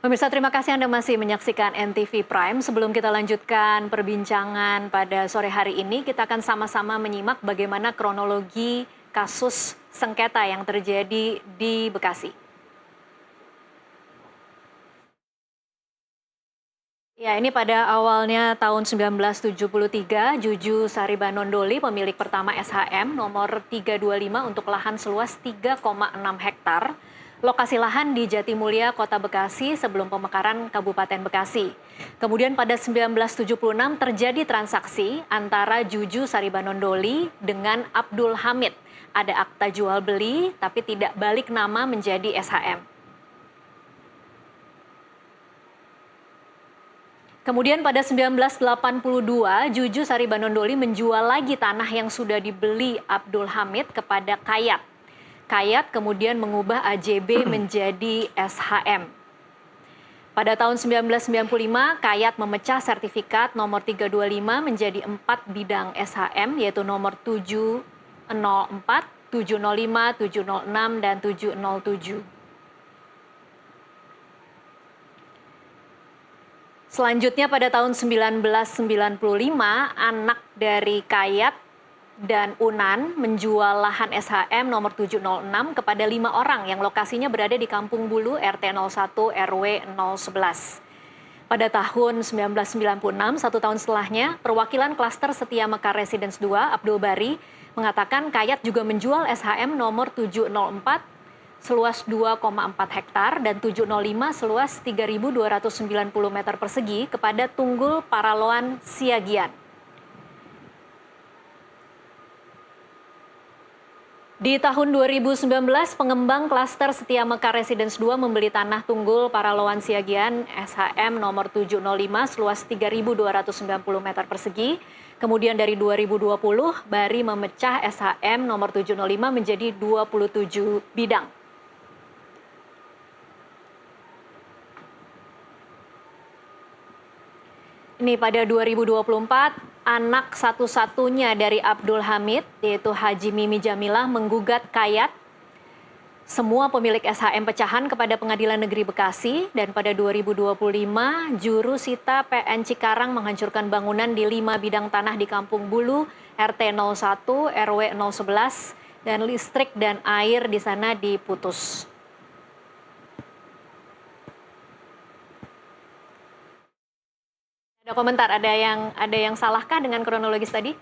Pemirsa, terima kasih Anda masih menyaksikan NTV Prime. Sebelum kita lanjutkan perbincangan pada sore hari ini, kita akan sama-sama menyimak bagaimana kronologi kasus sengketa yang terjadi di Bekasi. Ya, ini pada awalnya tahun 1973, Juju Saribanondoli, pemilik pertama SHM nomor 325 untuk lahan seluas 3,6 hektar. Lokasi lahan di Jatimulya, Kota Bekasi sebelum pemekaran Kabupaten Bekasi. Kemudian pada 1976 terjadi transaksi antara Juju Saribanondoli dengan Abdul Hamid. Ada akta jual beli tapi tidak balik nama menjadi SHM. Kemudian pada 1982, Juju Saribanondoli menjual lagi tanah yang sudah dibeli Abdul Hamid kepada Kayat. Kayat kemudian mengubah AJB menjadi SHM. Pada tahun 1995, Kayat memecah sertifikat nomor 325 menjadi 4 bidang SHM, yaitu nomor 704, 705, 706, dan 707. Selanjutnya pada tahun 1995, anak dari Kayat dan Unan menjual lahan SHM nomor 706 kepada 5 orang yang lokasinya berada di Kampung Bulu, RT 01, RW 011. Pada tahun 1996, 1 tahun setelahnya, perwakilan klaster Setia Mekar Residence 2, Abdul Bari, mengatakan Kayat juga menjual SHM nomor 704 seluas 2,4 hektar dan 705 seluas 3.290 meter persegi kepada Tunggul Paraloan Siagian. Di tahun 2019, pengembang klaster Setia Mekar Residence 2 membeli tanah Tunggul Paraloan Siagian SHM nomor 705 seluas 3.290 meter persegi. Kemudian dari 2020, Bari memecah SHM nomor 705 menjadi 27 bidang. Ini pada 2024, anak satu-satunya dari Abdul Hamid, yaitu Haji Mimi Jamilah, menggugat Kayat, semua pemilik SHM pecahan kepada Pengadilan Negeri Bekasi, dan pada 2025, juru sita PN Cikarang menghancurkan bangunan di 5 bidang tanah di Kampung Bulu, RT 01, RW 011, dan listrik dan air di sana diputus. Ada komentar, ada yang salahkah dengan kronologis tadi?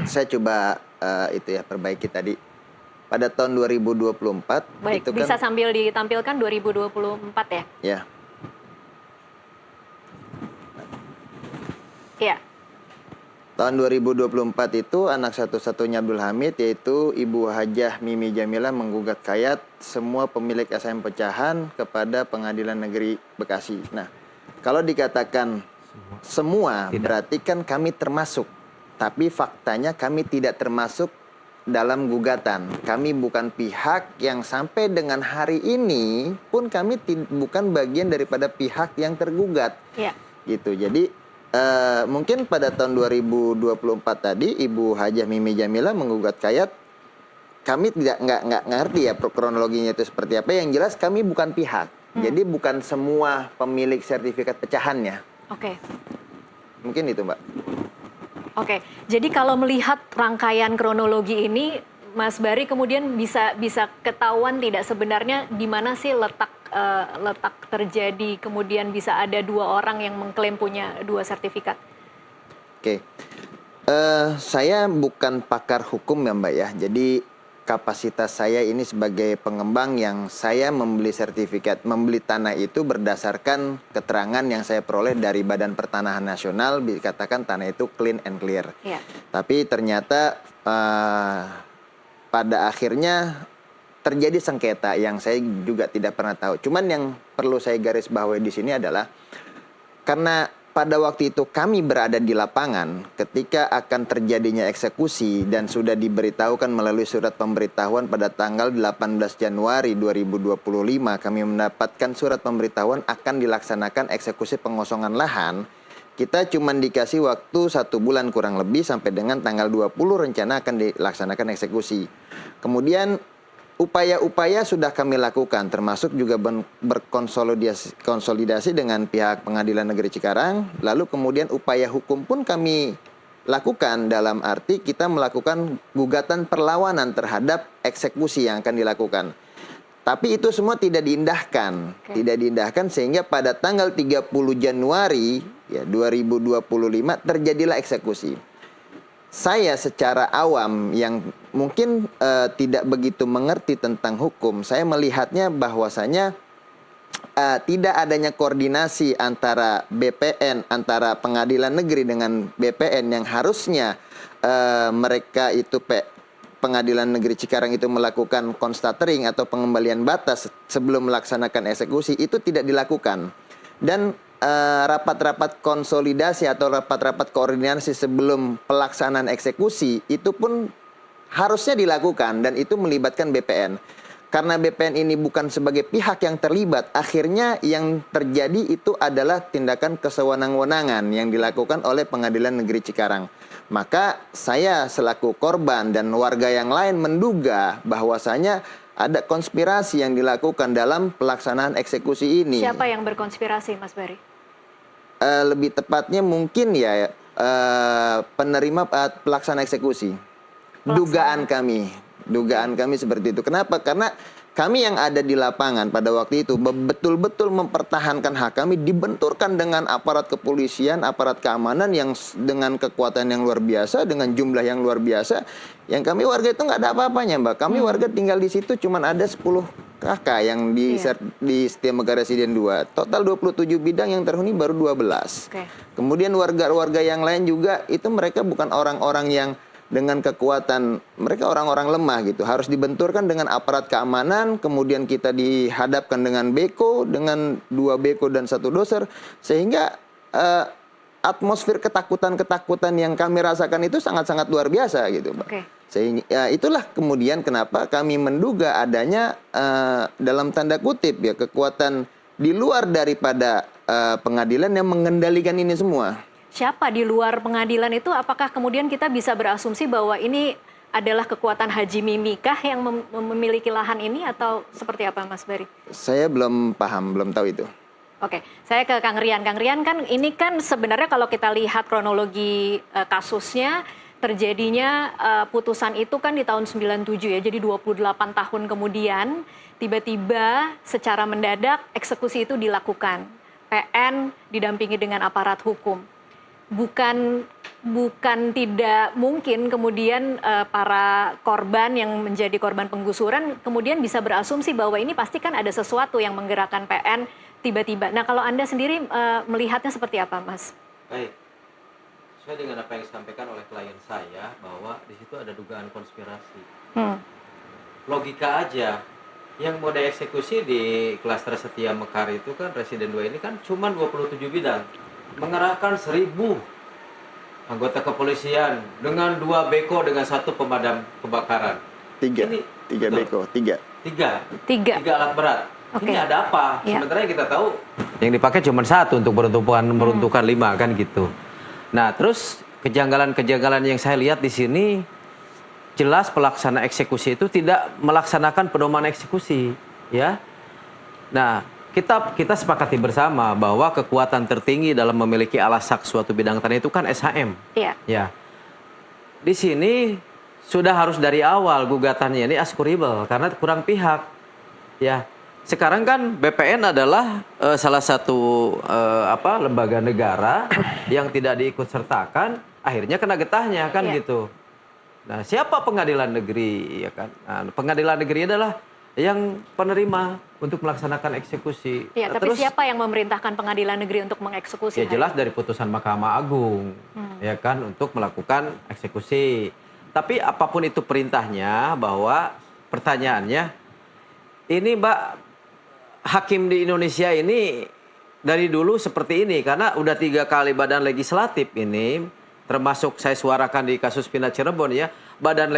Saya coba perbaiki tadi. Pada tahun 2024. Baik, itu bisa kan, sambil ditampilkan 2024 ya? Ya. Iya. Tahun 2024 itu anak satu-satunya Abdul Hamid, yaitu Ibu Hajah Mimi Jamilah, menggugat Kayat, semua pemilik SHM pecahan kepada Pengadilan Negeri Bekasi. Nah, kalau dikatakan semua berarti kan kami termasuk. Tapi faktanya kami tidak termasuk dalam gugatan. Kami bukan pihak yang sampai dengan hari ini pun kami bukan bagian daripada pihak yang tergugat. Ya. Gitu. Jadi mungkin pada tahun 2024 tadi Ibu Hajah Mimi Jamilah menggugat Kayat. Kami nggak ngerti ya kronologinya itu seperti apa. Yang jelas kami bukan pihak. Jadi bukan semua pemilik sertifikat pecahannya. Oke. Mungkin itu, Mbak. Oke. Jadi kalau melihat rangkaian kronologi ini, Mas Bari kemudian bisa ketahuan tidak sebenarnya di mana sih letak terjadi kemudian bisa ada 2 orang yang mengklaim punya 2 sertifikat? Oke. Saya bukan pakar hukum ya, Mbak ya. Jadi kapasitas saya ini sebagai pengembang yang saya membeli tanah itu berdasarkan keterangan yang saya peroleh dari Badan Pertanahan Nasional, dikatakan tanah itu clean and clear. Ya. Tapi ternyata pada akhirnya terjadi sengketa yang saya juga tidak pernah tahu. Cuman yang perlu saya garis bawahi di sini adalah karena pada waktu itu kami berada di lapangan ketika akan terjadinya eksekusi dan sudah diberitahukan melalui surat pemberitahuan pada tanggal 18 Januari 2025 kami mendapatkan surat pemberitahuan akan dilaksanakan eksekusi pengosongan lahan. Kita cuma dikasih waktu 1 bulan kurang lebih sampai dengan tanggal 20 rencana akan dilaksanakan eksekusi. Kemudian upaya-upaya sudah kami lakukan, termasuk juga berkonsolidasi dengan pihak Pengadilan Negeri Cikarang. Lalu kemudian upaya hukum pun kami lakukan, dalam arti kita melakukan gugatan perlawanan terhadap eksekusi yang akan dilakukan. Tapi itu semua tidak diindahkan, tidak diindahkan, sehingga pada tanggal 30 Januari ya 2025 terjadilah eksekusi. Saya secara awam yang mungkin tidak begitu mengerti tentang hukum, saya melihatnya bahwasanya tidak adanya koordinasi antara BPN, antara Pengadilan Negeri dengan BPN yang harusnya mereka itu Pengadilan Negeri Cikarang itu melakukan constatering atau pengembalian batas sebelum melaksanakan eksekusi, itu tidak dilakukan. Dan rapat-rapat konsolidasi atau rapat-rapat koordinasi sebelum pelaksanaan eksekusi itu pun harusnya dilakukan, dan itu melibatkan BPN. Karena BPN ini bukan sebagai pihak yang terlibat, akhirnya yang terjadi itu adalah tindakan kesewenang-wenangan yang dilakukan oleh Pengadilan Negeri Cikarang. Maka saya selaku korban dan warga yang lain menduga bahwasanya ada konspirasi yang dilakukan dalam pelaksanaan eksekusi ini. Siapa yang berkonspirasi, Mas Bari? Lebih tepatnya mungkin ya penerima pelaksana eksekusi. Dugaan kami seperti itu. Kenapa? Karena kami yang ada di lapangan pada waktu itu betul-betul mempertahankan hak kami, dibenturkan dengan aparat kepolisian, aparat keamanan yang dengan kekuatan yang luar biasa, dengan jumlah yang luar biasa. Yang kami warga itu nggak ada apa-apanya, Mbak. Kami warga tinggal di situ cuman ada 10 kakak yang di Setia Megara Residen 2. Total 27 bidang, yang terhuni baru 12. Kemudian warga-warga yang lain juga itu mereka bukan orang-orang yang dengan kekuatan, mereka orang-orang lemah gitu. Harus dibenturkan dengan aparat keamanan, kemudian kita dihadapkan dengan beko, dengan 2 beko dan 1 doser, sehingga atmosfer ketakutan-ketakutan yang kami rasakan itu sangat-sangat luar biasa gitu, Mbak. Sehingga itulah kemudian kenapa kami menduga adanya dalam tanda kutip ya kekuatan di luar daripada pengadilan yang mengendalikan ini semua. Siapa di luar pengadilan itu? Apakah kemudian kita bisa berasumsi bahwa ini adalah kekuatan Haji Mimikah yang memiliki lahan ini, atau seperti apa, Mas Bari? Saya belum paham, belum tahu itu. Oke, saya ke Kang Rian. Kang Rian, kan ini kan sebenarnya kalau kita lihat kronologi kasusnya, terjadinya putusan itu kan di tahun 97 ya, jadi 28 tahun kemudian tiba-tiba secara mendadak eksekusi itu dilakukan. PN didampingi dengan aparat hukum. Bukan tidak mungkin kemudian para korban yang menjadi korban penggusuran kemudian bisa berasumsi bahwa ini pasti kan ada sesuatu yang menggerakkan PN tiba-tiba. Nah, kalau Anda sendiri melihatnya seperti apa, Mas? Baik, sesuai dengan apa yang disampaikan oleh klien saya bahwa di situ ada dugaan konspirasi. Logika aja, yang mau dieksekusi di klaster Setia Mekar itu kan Residen 2 ini kan cuma 27 bidang. Mengerahkan 1.000 anggota kepolisian dengan 2 beko dengan 1 pemadam kebakaran. 3 beko, 3 alat berat. Ini ada apa? Sementara kita tahu yang dipakai cuma 1 untuk meruntuhkan 5 kan gitu. Nah, terus kejanggalan-kejanggalan yang saya lihat di sini jelas pelaksana eksekusi itu tidak melaksanakan pedoman eksekusi, ya. Nah, kita sepakati bersama bahwa kekuatan tertinggi dalam memiliki alas sak suatu bidang tanah itu kan SHM. Iya. Ya. Di sini sudah harus dari awal gugatannya ini askuribel karena kurang pihak. Ya. Sekarang kan BPN adalah salah satu lembaga negara yang tidak diikut sertakan, akhirnya kena getahnya kan gitu. Nah, siapa pengadilan negeri ya kan? Nah, pengadilan negeri adalah yang penerima untuk melaksanakan eksekusi. Ya, tapi siapa yang memerintahkan pengadilan negeri untuk mengeksekusi? Ya jelas dari putusan Mahkamah Agung, ya kan, untuk melakukan eksekusi. Tapi apapun itu perintahnya, bahwa pertanyaannya, ini Mbak, hakim di Indonesia ini dari dulu seperti ini, karena udah 3 kali badan legislatif ini, termasuk saya suarakan di kasus Pindah Cirebon ya, badan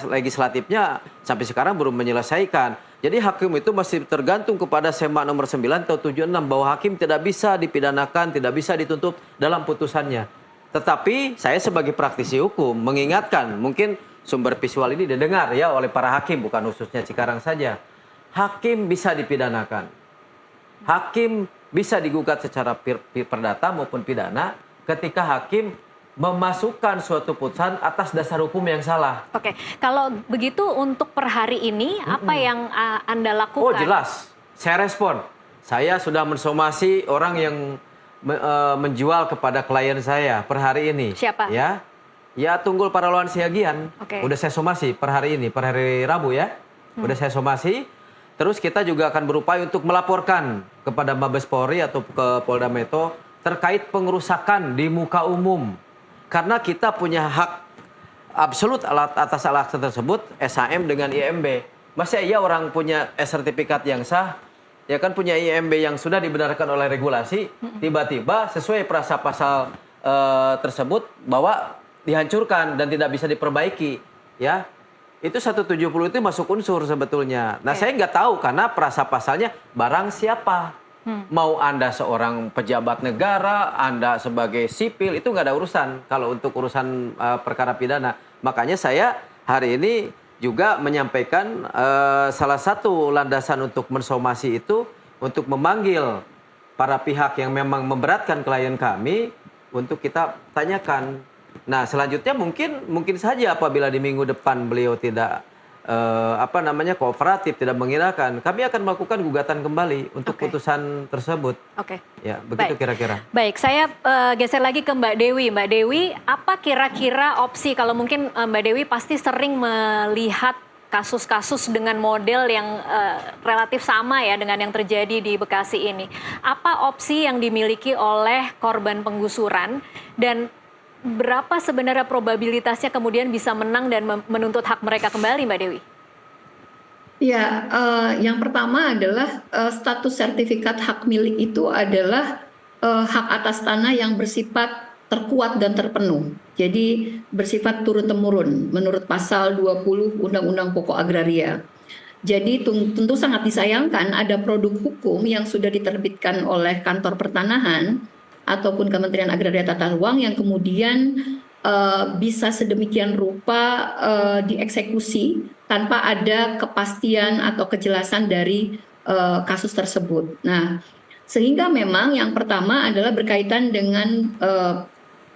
legislatifnya sampai sekarang belum menyelesaikan. Jadi hakim itu masih tergantung kepada SEMA nomor 9 atau 76 bahwa hakim tidak bisa dipidanakan, tidak bisa dituntut dalam putusannya. Tetapi saya sebagai praktisi hukum mengingatkan, mungkin sumber visual ini didengar ya oleh para hakim, bukan khususnya Cikarang saja. Hakim bisa dipidanakan. Hakim bisa digugat secara perdata maupun pidana ketika hakim memasukkan suatu putusan atas dasar hukum yang salah. Oke, kalau begitu untuk per hari ini apa yang Anda lakukan? Oh jelas, saya respon. Saya sudah mensomasi orang yang menjual kepada klien saya per hari ini. Siapa? Ya Tunggul Paraloan Siagian. Oke. Udah saya somasi per hari ini, per hari Rabu ya. Udah saya somasi. Terus kita juga akan berupaya untuk melaporkan kepada Mabes Polri atau ke Polda Metro terkait pengerusakan di muka umum. Karena kita punya hak absolut atas alat tersebut, SHM dengan IMB. Masa iya orang punya sertifikat yang sah, ya kan punya IMB yang sudah dibenarkan oleh regulasi, tiba-tiba sesuai perasa pasal tersebut bahwa dihancurkan dan tidak bisa diperbaiki, ya. Itu 170 itu masuk unsur sebetulnya. Nah, saya nggak tahu karena perasa pasalnya barang siapa. Mau Anda seorang pejabat negara, Anda sebagai sipil, itu nggak ada urusan. Kalau untuk urusan perkara pidana. Makanya saya hari ini juga menyampaikan salah satu landasan untuk mensomasi itu untuk memanggil para pihak yang memang memberatkan klien kami untuk kita tanyakan. Nah, selanjutnya mungkin saja apabila di minggu depan beliau tidak kooperatif, tidak mengira-kan, kami akan melakukan gugatan kembali untuk putusan tersebut. Oke. Ya, begitu kira-kira. Baik, saya geser lagi ke Mbak Dewi. Mbak Dewi, apa kira-kira opsi kalau mungkin Mbak Dewi pasti sering melihat kasus-kasus dengan model yang relatif sama ya dengan yang terjadi di Bekasi ini. Apa opsi yang dimiliki oleh korban penggusuran dan berapa sebenarnya probabilitasnya kemudian bisa menang dan menuntut hak mereka kembali, Mbak Dewi? Ya, yang pertama adalah status sertifikat hak milik itu adalah hak atas tanah yang bersifat terkuat dan terpenuh. Jadi bersifat turun-temurun menurut pasal 20 Undang-Undang Pokok Agraria. Jadi tentu sangat disayangkan ada produk hukum yang sudah diterbitkan oleh kantor pertanahan ataupun Kementerian Agraria Tata Ruang yang kemudian bisa sedemikian rupa dieksekusi tanpa ada kepastian atau kejelasan dari kasus tersebut. Nah, sehingga memang yang pertama adalah berkaitan dengan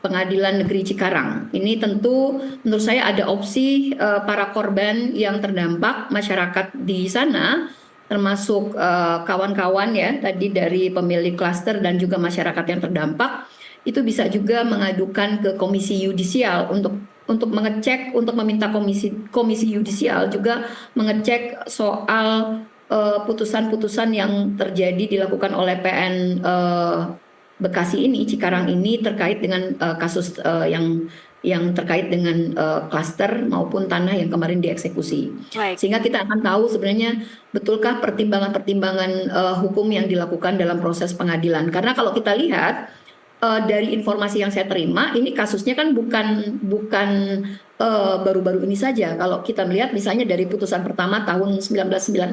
Pengadilan Negeri Cikarang. Ini tentu menurut saya ada opsi para korban yang terdampak, masyarakat di sana, termasuk kawan-kawan ya tadi dari pemilik klaster dan juga masyarakat yang terdampak, itu bisa juga mengadukan ke Komisi Yudisial untuk mengecek, untuk meminta Komisi Yudisial juga mengecek soal putusan-putusan yang terjadi dilakukan oleh PN Bekasi ini, Cikarang ini terkait dengan kasus yang terkait dengan klaster maupun tanah yang kemarin dieksekusi. Baik. Sehingga kita akan tahu sebenarnya betulkah pertimbangan-pertimbangan hukum yang dilakukan dalam proses pengadilan. Karena kalau kita lihat dari informasi yang saya terima, ini kasusnya kan bukan baru-baru ini saja. Kalau kita melihat misalnya dari putusan pertama tahun 1996,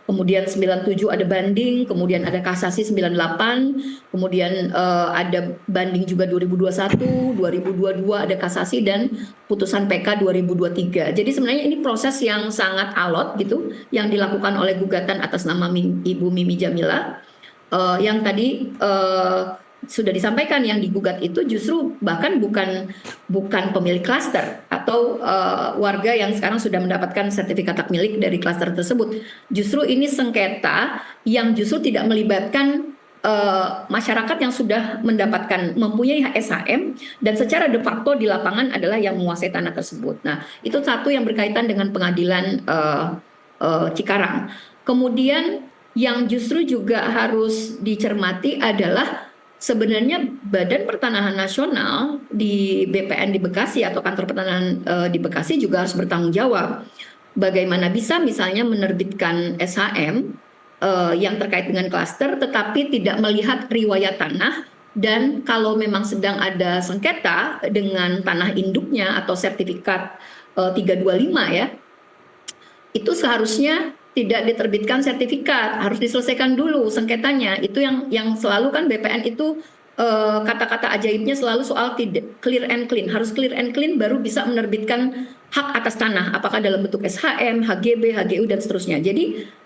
kemudian 97 ada banding, kemudian ada kasasi 98, kemudian ada banding juga 2021, 2022 ada kasasi dan putusan PK 2023. Jadi sebenarnya ini proses yang sangat alot gitu yang dilakukan oleh gugatan atas nama Ibu Mimi Jamila yang tadi sudah disampaikan yang digugat itu justru bahkan bukan pemilik klaster atau warga yang sekarang sudah mendapatkan sertifikat hak milik dari klaster tersebut. Justru ini sengketa yang justru tidak melibatkan masyarakat yang sudah mempunyai SHM dan secara de facto di lapangan adalah yang menguasai tanah tersebut. Nah, itu satu yang berkaitan dengan pengadilan Cikarang. Kemudian yang justru juga harus dicermati adalah sebenarnya Badan Pertanahan Nasional di BPN di Bekasi atau kantor pertanahan di Bekasi juga harus bertanggung jawab. Bagaimana bisa misalnya menerbitkan SHM yang terkait dengan klaster tetapi tidak melihat riwayat tanah dan kalau memang sedang ada sengketa dengan tanah induknya atau sertifikat 325 ya, itu seharusnya tidak diterbitkan sertifikat, harus diselesaikan dulu sengketanya. Itu yang selalu kan BPN itu kata-kata ajaibnya selalu soal tidak clear and clean, harus clear and clean baru bisa menerbitkan hak atas tanah, apakah dalam bentuk SHM, HGB, HGU dan seterusnya. Jadi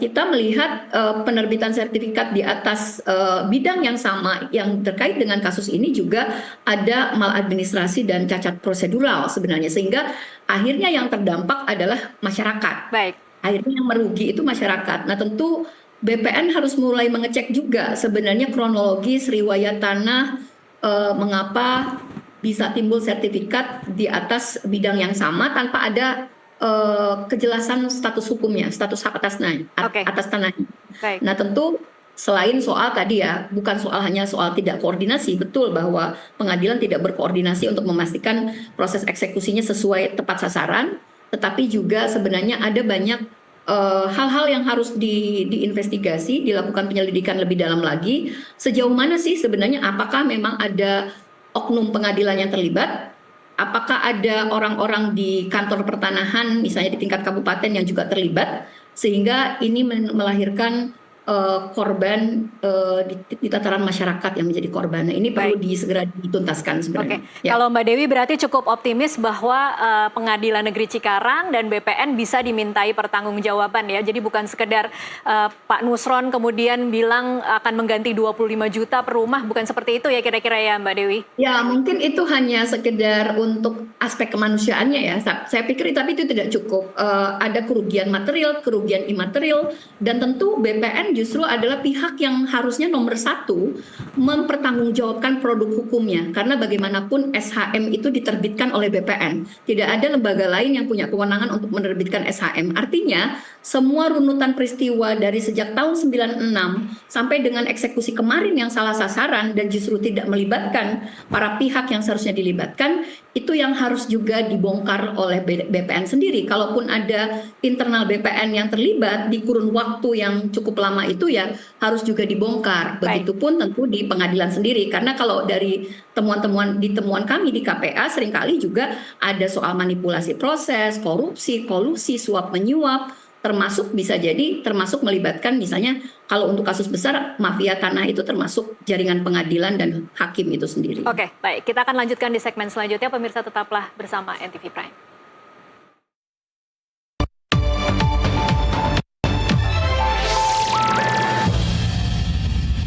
kita melihat penerbitan sertifikat di atas bidang yang sama yang terkait dengan kasus ini juga ada maladministrasi dan cacat prosedural sebenarnya, sehingga akhirnya yang terdampak adalah masyarakat. Baik. Akhirnya yang merugi itu masyarakat. Nah, tentu BPN harus mulai mengecek juga sebenarnya kronologis riwayat tanah, mengapa bisa timbul sertifikat di atas bidang yang sama tanpa ada kejelasan status hukumnya, status hak atas tanahnya. Baik. Nah, tentu selain soal tadi ya, bukan hanya soal tidak koordinasi, betul bahwa pengadilan tidak berkoordinasi untuk memastikan proses eksekusinya sesuai tepat sasaran, tetapi juga sebenarnya ada banyak hal-hal yang harus diinvestigasi, dilakukan penyelidikan lebih dalam lagi. Sejauh mana sih sebenarnya, apakah memang ada oknum pengadilan yang terlibat? Apakah ada orang-orang di kantor pertanahan, misalnya di tingkat kabupaten yang juga terlibat, sehingga ini melahirkan korban di tataran masyarakat yang menjadi korban. Nah, ini perlu segera dituntaskan sebenarnya. Ya. Kalau Mbak Dewi berarti cukup optimis bahwa Pengadilan Negeri Cikarang dan BPN bisa dimintai pertanggungjawaban ya. Jadi bukan sekedar Pak Nusron kemudian bilang akan mengganti 25 juta per rumah, bukan seperti itu ya kira-kira ya Mbak Dewi? Ya, mungkin itu hanya sekedar untuk aspek kemanusiaannya ya. Saya pikir tapi itu tidak cukup. Ada kerugian material, kerugian imaterial, dan tentu BPN justru adalah pihak yang harusnya nomor satu mempertanggungjawabkan produk hukumnya, karena bagaimanapun SHM itu diterbitkan oleh BPN. Tidak ada lembaga lain yang punya kewenangan untuk menerbitkan SHM. Artinya semua runutan peristiwa dari sejak tahun 96 sampai dengan eksekusi kemarin yang salah sasaran dan justru tidak melibatkan para pihak yang seharusnya dilibatkan, itu yang harus juga dibongkar oleh BPN sendiri. Kalaupun ada internal BPN yang terlibat di kurun waktu yang cukup lama itu ya harus juga dibongkar. Begitupun tentu di pengadilan sendiri, karena kalau dari temuan kami di KPA seringkali juga ada soal manipulasi proses, korupsi, kolusi, suap menyuap, termasuk bisa jadi termasuk melibatkan misalnya kalau untuk kasus besar mafia tanah itu termasuk jaringan pengadilan dan hakim itu sendiri. Oke, baik. Kita akan lanjutkan di segmen selanjutnya. Pemirsa tetaplah bersama NTV Prime.